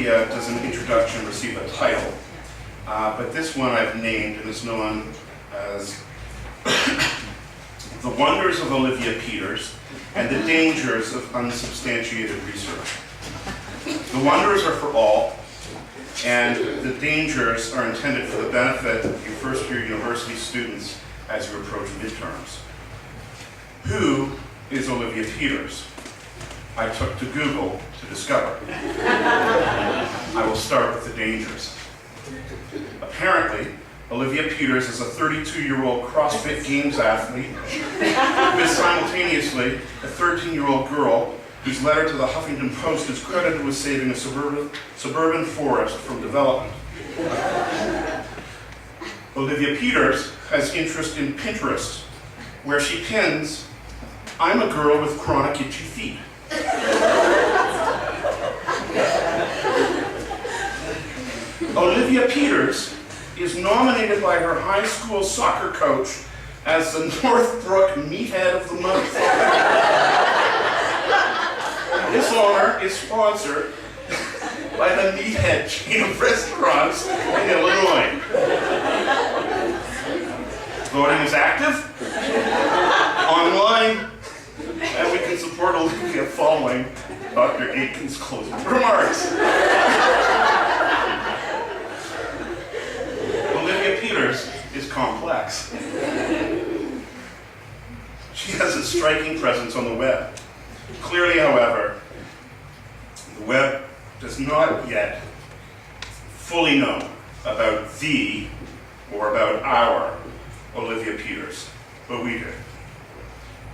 rarely does an introduction receive a title, but this one I've named and is known as The Wonders of Olivia Peters and the Dangers of Unsubstantiated Research. The wonders are for all, and the dangers are intended for the benefit of you first-year university students as you approach midterms. Who is Olivia Peters? I took to Google to discover. I will start with the dangers. Apparently, Olivia Peters is a 32-year-old CrossFit Games athlete who is simultaneously a 13-year-old girl whose letter to the Huffington Post is credited with saving a suburban forest from development. Olivia Peters has interest in Pinterest, where she pins, "I'm a girl with chronic itchy feet." Olivia Peters is nominated by her high school soccer coach as the Northbrook Meathead of the Month. This honor is sponsored by the Meathead chain of restaurants in Illinois. Voting is active, online, and we can support Olivia following Dr. Aitken's closing remarks. Olivia Peters is complex. She has a striking presence on the web. Clearly, however, the web does not yet fully know about the, or about our, Olivia Peters, but we do.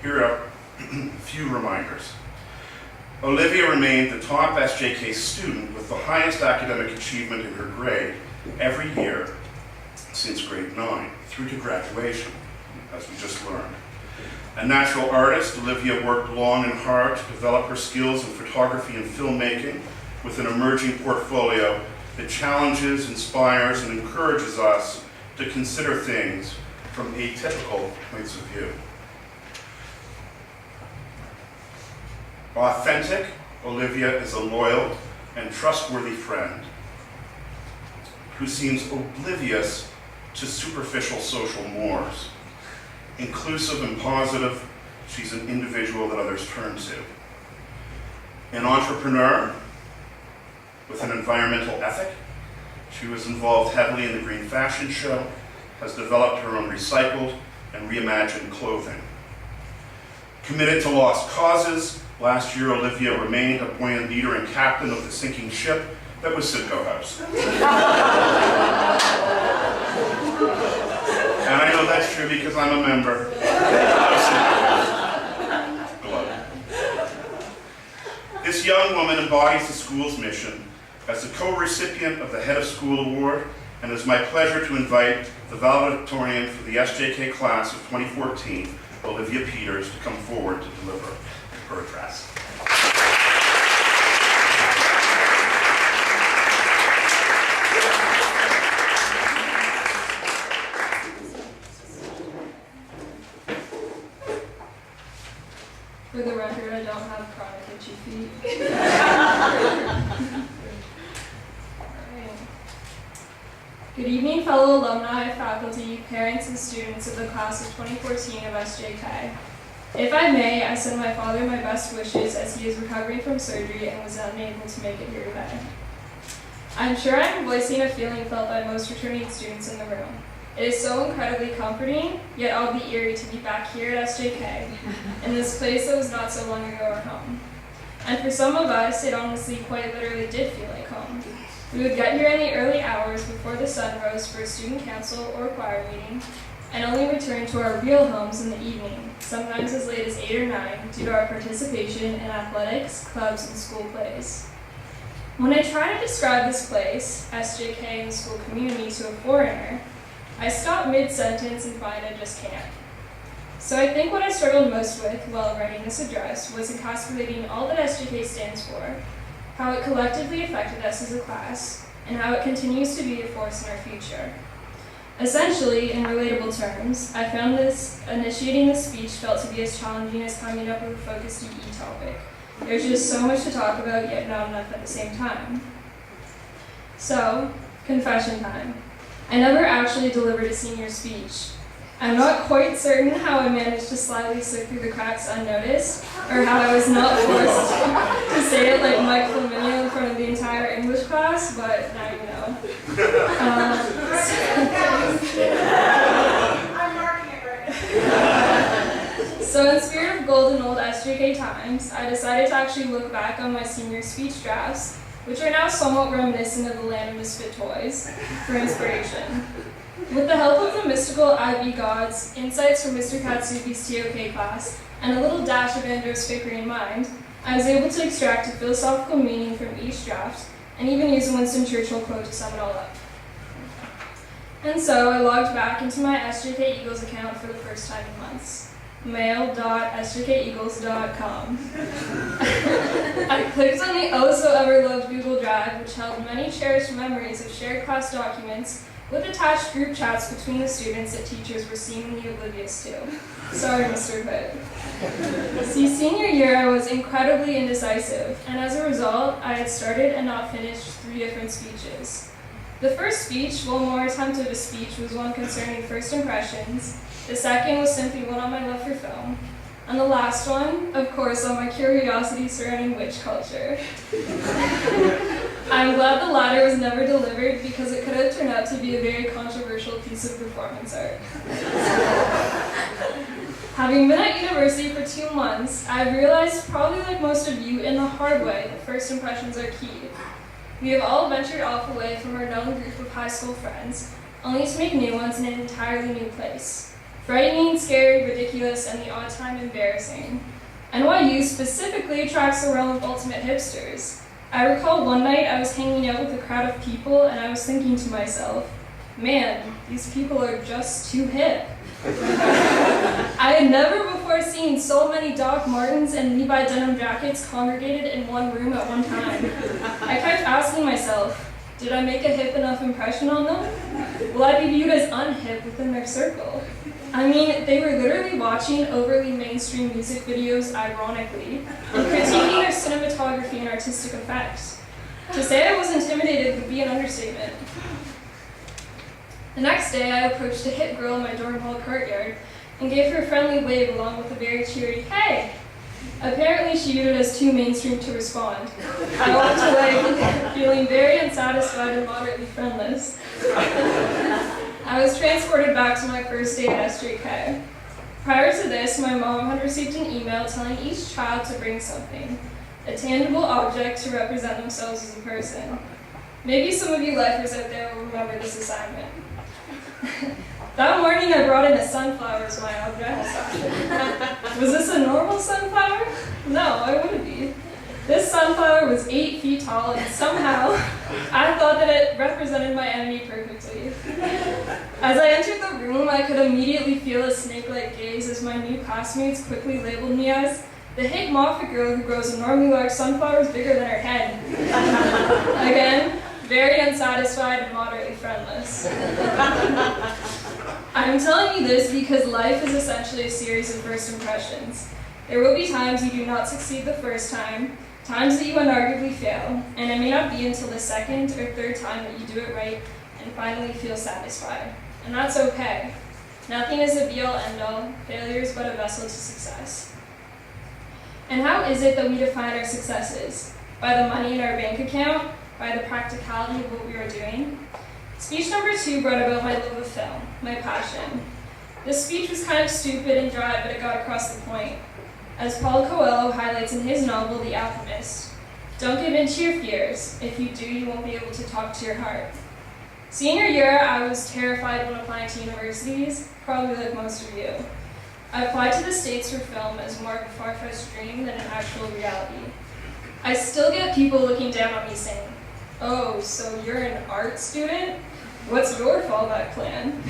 Here are a few reminders. Olivia remained the top SJK student with the highest academic achievement in her grade every year since grade 9 through to graduation, as we just learned. A natural artist, Olivia worked long and hard to develop her skills in photography and filmmaking with an emerging portfolio that challenges, inspires, and encourages us to consider things from atypical points of view. Authentic, Olivia is a loyal and trustworthy friend who seems oblivious to superficial social mores. Inclusive and positive, she's an individual that others turn to. An entrepreneur with an environmental ethic, she was involved heavily in the Green Fashion Show, has developed her own recycled and reimagined clothing. Committed to lost causes, last year Olivia remained a buoyant leader and captain of the sinking ship that was Simcoe House. And I know that's true because I'm a member of Simcoe House. This young woman embodies the school's mission as the co-recipient of the Head of School Award, and it's my pleasure to invite the valedictorian for the SJK class of 2014, Olivia Peters, to come forward to deliver her address. For the record, I don't have chronic itchy feet. Good evening, fellow alumni, faculty, parents, and students of the class of 2014 of SJK. If I may, I send my father my best wishes as he is recovering from surgery and was unable to make it here today. I'm sure I'm voicing a feeling felt by most returning students in the room. It is so incredibly comforting, yet oddly eerie to be back here at SJK, in this place that was not so long ago our home. And for some of us, it honestly quite literally did feel like home. We would get here in the early hours before the sun rose for a student council or choir meeting, and only return to our real homes in the evening, sometimes as late as 8 or 9, due to our participation in athletics, clubs, and school plays. When I try to describe this place, SJK, and the school community to a foreigner, I stop mid-sentence and find I just can't. So I think what I struggled most with while writing this address was encapsulating all that SJK stands for, how it collectively affected us as a class, and how it continues to be a force in our future. Essentially, in relatable terms, I found this initiating this speech felt to be as challenging as coming up with a focused EE topic. There's just so much to talk about, yet not enough at the same time. So, confession time. I never actually delivered a senior speech. I'm not quite certain how I managed to slyly slip through the cracks unnoticed, or how I was not forced to say it like Mike Flaminio in front of the entire English class, but now you know. I'm marking it right now. So in spirit of golden old SJK times, I decided to actually look back on my senior speech drafts, which are now somewhat reminiscent of the land of misfit toys, for inspiration. With the help of the mystical IB gods, insights from Mr. Katsuki's TOK class, and a little dash of Andros Fikri in mind, I was able to extract a philosophical meaning from each draft, and even use a Winston Churchill quote to sum it all up. And so I logged back into my SJK Eagles account for the first time in months. mail.sjkeagles.com. I clicked on the oh-so-ever-loved Google Drive, which held many cherished memories of shared class documents with attached group chats between the students that teachers were seemingly oblivious to. Sorry, Mr. Hood. See, senior year I was incredibly indecisive, and as a result, I had started and not finished 3 different speeches. The first speech, while more attempted a speech, was one concerning first impressions. The second was simply one on my love for film. And the last one, of course, on my curiosity surrounding witch culture. I'm glad the latter was never delivered because it could have turned out to be a very controversial piece of performance art. Having been at university for 2 months, I've realized, probably like most of you, in the hard way, that first impressions are key. We have all ventured off away from our known group of high school friends, only to make new ones in an entirely new place. Frightening, scary, ridiculous, and the odd time embarrassing. NYU specifically attracts the realm of ultimate hipsters. I recall one night I was hanging out with a crowd of people and I was thinking to myself, man, these people are just too hip. I had never before seen so many Doc Martens and Levi denim jackets congregated in one room at one time. I kept asking myself, did I make a hip enough impression on them? Will I be viewed as unhip within their circle? I mean, they were literally watching overly mainstream music videos ironically, and critiquing their cinematography and artistic effects. To say I was intimidated would be an understatement. The next day, I approached a hip girl in my dorm hall courtyard and gave her a friendly wave along with a very cheery, hey! Apparently, she viewed it as too mainstream to respond. I walked away feeling very unsatisfied and moderately friendless. I was transported back to my first day at SJK. Prior to this, my mom had received an email telling each child to bring something, a tangible object to represent themselves as a person. Maybe some of you lifers out there will remember this assignment. That morning I brought in a sunflower as my object. Was this a normal sunflower? No, I wouldn't be. This sunflower was 8 feet tall, and somehow I thought that it represented my enemy perfectly. As I entered the room, I could immediately feel a snake-like gaze as my new classmates quickly labeled me as the hick Moffat girl who grows enormously large sunflowers bigger than her head. Again, very unsatisfied and moderately friendless. I'm telling you this because life is essentially a series of first impressions. There will be times you do not succeed the first time, times that you unarguably fail, and it may not be until the second or third time that you do it right and finally feel satisfied. And that's okay. Nothing is a be-all, end-all. Failure is but a vessel to success. And how is it that we define our successes? By the money in our bank account? By the practicality of what we are doing? Speech number 2 brought about my love of film, my passion. This speech was kind of stupid and dry, but it got across the point. As Paulo Coelho highlights in his novel, The Alchemist, don't give in to your fears. If you do, you won't be able to talk to your heart. Senior year, I was terrified when applying to universities, probably like most of you. I applied to the States for film as more of a far-fetched dream than an actual reality. I still get people looking down on me saying, oh, so you're an art student? What's your fallback plan?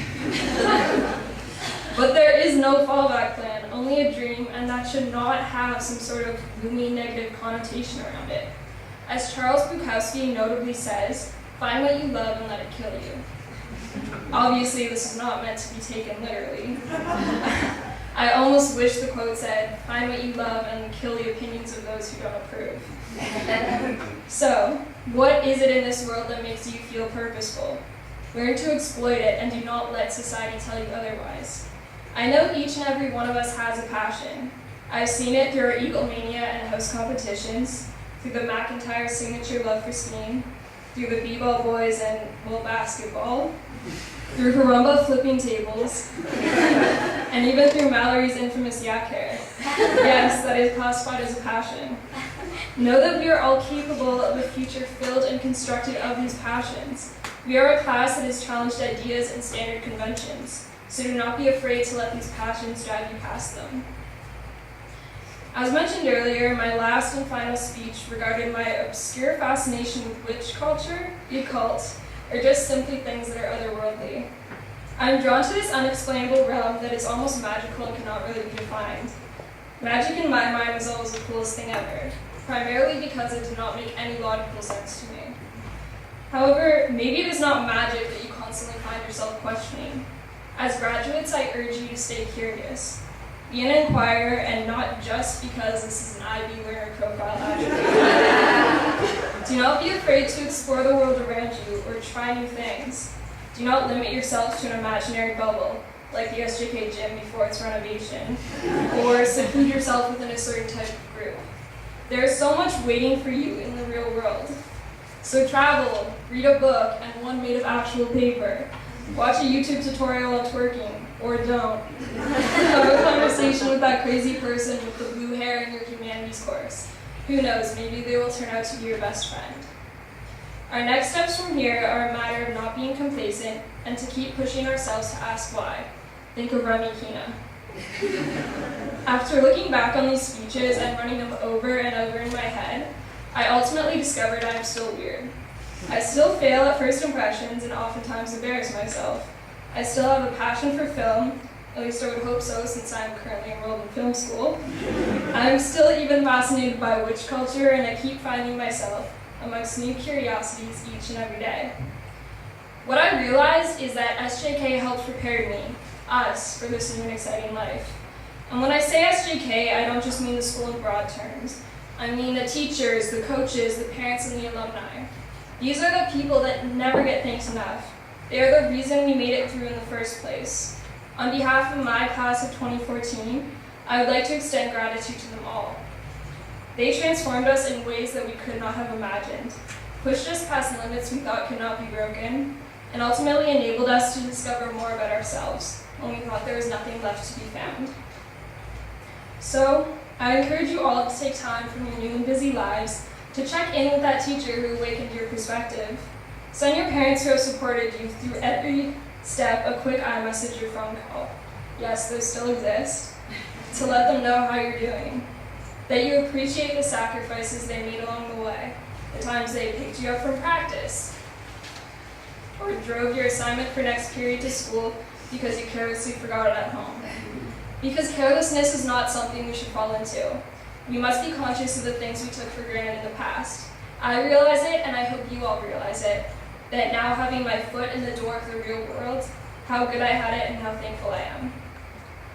But there is no fallback plan, only a dream, and that should not have some sort of gloomy negative connotation around it. As Charles Bukowski notably says, find what you love and let it kill you. Obviously, this is not meant to be taken literally. I almost wish the quote said, find what you love and kill the opinions of those who don't approve. So, What is it in this world that makes you feel purposeful? Learn to exploit it and do not let society tell you otherwise. I know each and every one of us has a passion. I've seen it through our Eagle Mania and house competitions, through the McIntyre signature love for skiing, through the b-ball boys and, well, basketball, through Harumba flipping tables, and even through Mallory's infamous yak hair. Yes, that is classified as a passion. Know that we are all capable of a future filled and constructed of these passions. We are a class that has challenged ideas and standard conventions, so do not be afraid to let these passions drive you past them. As mentioned earlier, my last and final speech regarded my obscure fascination with witch culture, the occult, or just simply things that are otherworldly. I am drawn to this unexplainable realm that is almost magical and cannot really be defined. Magic in my mind was always the coolest thing ever, primarily because it did not make any logical sense to me. However, maybe it is not magic that you constantly find yourself questioning. As graduates, I urge you to stay curious. Be an inquirer, and not just because this is an IB learner profile attribute. Do not be afraid to explore the world around you or try new things. Do not limit yourself to an imaginary bubble, like the SJK gym before its renovation, or seclude yourself within a certain type of group. There is so much waiting for you in the real world. So travel, read a book, and one made of actual paper. Watch a YouTube tutorial on twerking, or don't. Have a conversation with that crazy person with the blue hair in your humanities course. Who knows, maybe they will turn out to be your best friend. Our next steps from here are a matter of not being complacent and to keep pushing ourselves to ask why. Think of Remy Kina. After looking back on these speeches and running them over and over in my head, I ultimately discovered I am still weird. I still fail at first impressions and oftentimes embarrass myself. I still have a passion for film, at least I would hope so since I'm currently enrolled in film school. I'm still even fascinated by witch culture, and I keep finding myself amongst new curiosities each and every day. What I realized is that SJK helped prepare me, us, for this new and exciting life. And when I say SJK, I don't just mean the school in broad terms. I mean the teachers, the coaches, the parents, and the alumni. These are the people that never get thanked enough. They are the reason we made it through in the first place. On behalf of my class of 2014, I would like to extend gratitude to them all. They transformed us in ways that we could not have imagined, pushed us past limits we thought could not be broken, and ultimately enabled us to discover more about ourselves when we thought there was nothing left to be found. So, I encourage you all to take time from your new and busy lives to check in with that teacher who awakened your perspective. Send your parents who have supported you through every step a quick iMessage or phone call. Yes, those still exist. To let them know how you're doing. That you appreciate the sacrifices they made along the way. The times they picked you up from practice. Or drove your assignment for next period to school because you carelessly forgot it at home. Because carelessness is not something we should fall into. We must be conscious of the things we took for granted in the past. I realize it, and I hope you all realize it, that now having my foot in the door of the real world, how good I had it and how thankful I am.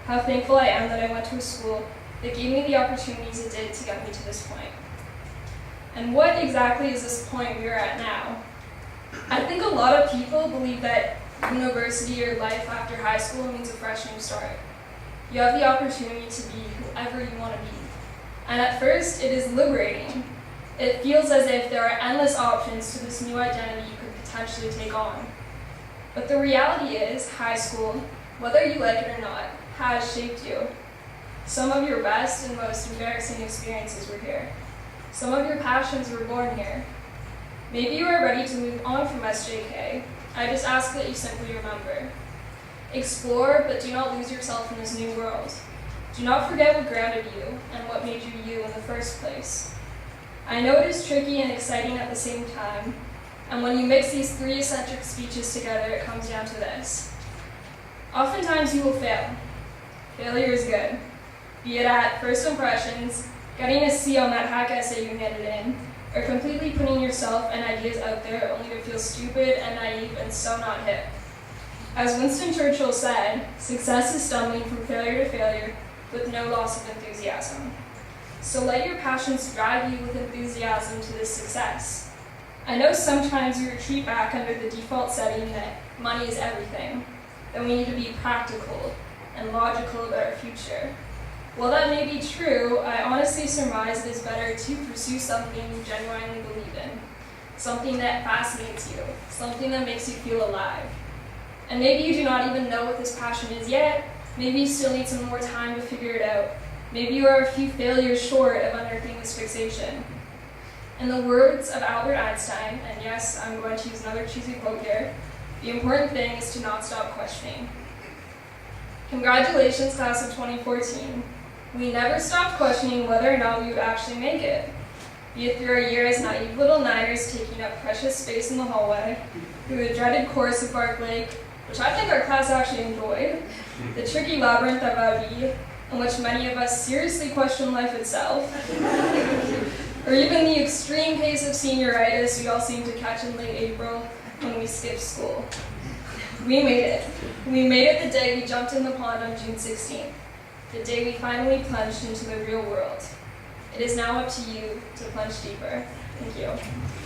How thankful I am that I went to a school that gave me the opportunities it did to get me to this point. And what exactly is this point we are at now? I think a lot of people believe that university or life after high school means a fresh new start. You have the opportunity to be whoever you want to be. And at first, it is liberating. It feels as if there are endless options to this new identity you could potentially take on. But the reality is, high school, whether you like it or not, has shaped you. Some of your best and most embarrassing experiences were here. Some of your passions were born here. Maybe you are ready to move on from SJK. I just ask that you simply remember. Explore, but do not lose yourself in this new world. Do not forget what grounded you and what made you you in the first place. I know it is tricky and exciting at the same time, and when you mix these three eccentric speeches together, it comes down to this. Oftentimes you will fail. Failure is good. Be it at first impressions, getting a C on that hack essay you handed in, or completely putting yourself and ideas out there only to feel stupid and naive and so not hip. As Winston Churchill said, success is stumbling from failure to failure with no loss of enthusiasm. So let your passions drive you with enthusiasm to this success. I know sometimes we retreat back under the default setting that money is everything, that we need to be practical and logical about our future. While that may be true, I honestly surmise it is better to pursue something you genuinely believe in, something that fascinates you, something that makes you feel alive. And maybe you do not even know what this passion is yet. Maybe you still need some more time to figure it out. Maybe you are a few failures short of unearthing this fixation. In the words of Albert Einstein, and yes, I'm going to use another cheesy quote here, the important thing is to not stop questioning. Congratulations, class of 2014. We never stopped questioning whether or not we would actually make it. Be it through our year as naive little Niners taking up precious space in the hallway, through the dreaded course of Bark Lake, which I think our class actually enjoyed, the tricky labyrinth of our vie, in which many of us seriously question life itself, or even the extreme pace of senioritis we all seem to catch in late April when we skip school. We made it. We made it the day we jumped in the pond on June 16th, the day we finally plunged into the real world. It is now up to you to plunge deeper. Thank you.